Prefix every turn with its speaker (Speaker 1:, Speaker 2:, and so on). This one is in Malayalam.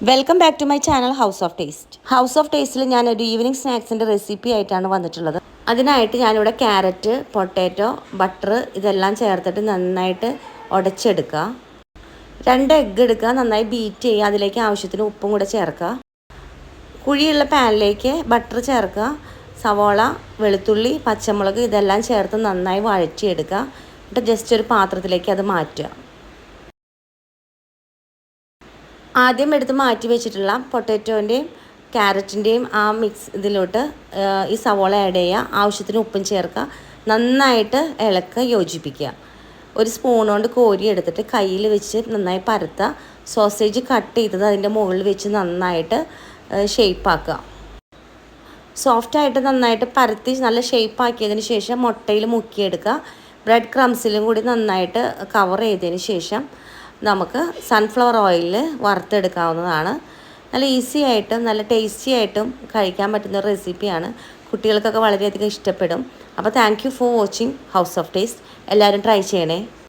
Speaker 1: Welcome back to my channel house of taste. House of ടേസ്റ്റിൽ ഞാനൊരു ഈവനിങ് സ്നാക്സിൻ്റെ റെസിപ്പി ആയിട്ടാണ് വന്നിട്ടുള്ളത്. അതിനായിട്ട് ഞാനിവിടെ ക്യാരറ്റ്, പൊട്ടാറ്റോ, ബട്ടർ ഇതെല്ലാം ചേർത്തിട്ട് നന്നായിട്ട് ഉടച്ചെടുക്കുക. 2 എഗ്ഗ് എടുക്കുക, നന്നായി ബീറ്റ് ചെയ്യുക, അതിലേക്ക് ആവശ്യത്തിന് ഉപ്പും കൂടെ ചേർക്കുക. കുഴിയുള്ള പാനിലേക്ക് ബട്ടർ ചേർക്കുക, സവോള, വെളുത്തുള്ളി, പച്ചമുളക് ഇതെല്ലാം ചേർത്ത് നന്നായി വഴറ്റിയെടുക്കുക. എന്നിട്ട് ജസ്റ്റ് ഒരു പാത്രത്തിലേക്ക് അത് മാറ്റുക. ആദ്യം എടുത്ത് മാറ്റി വെച്ചിട്ടുള്ള പൊട്ടാറ്റോൻ്റെയും ക്യാരറ്റിൻ്റെയും ആ മിക്സ് ഇതിലോട്ട് ഈ സവോള ആഡ് ചെയ്യുക, ആവശ്യത്തിന് ഉപ്പും ചേർക്കുക, നന്നായിട്ട് ഇളക്കുക, യോജിപ്പിക്കുക. ഒരു സ്പൂൺ കൊണ്ട് കോരി എടുത്തിട്ട് കയ്യിൽ വെച്ച് നന്നായി പരത്തുക. സോസേജ് കട്ട് ചെയ്തത് അതിൻ്റെ മുകളിൽ വെച്ച് നന്നായിട്ട് ഷേപ്പാക്കുക. സോഫ്റ്റായിട്ട് നന്നായിട്ട് പരത്തി നല്ല ഷേപ്പാക്കിയതിന് ശേഷം മുട്ടയിൽ മുക്കിയെടുക്കുക. ബ്രെഡ് ക്രംസിലും കൂടി നന്നായിട്ട് കവർ ചെയ്തതിന് ശേഷം നമുക്ക് സൺഫ്ലവർ ഓയിലിൽ വറുത്തെടുക്കാവുന്നതാണ്. നല്ല ഈസി ആയിട്ടും നല്ല ടേസ്റ്റി ആയിട്ടും കഴിക്കാൻ പറ്റുന്ന റെസിപ്പിയാണ്. കുട്ടികൾക്കൊക്കെ വളരെയധികം ഇഷ്ടപ്പെടും. അപ്പോൾ thank you for watching house of taste. എല്ലാവരും ട്രൈ ചെയ്യണേ.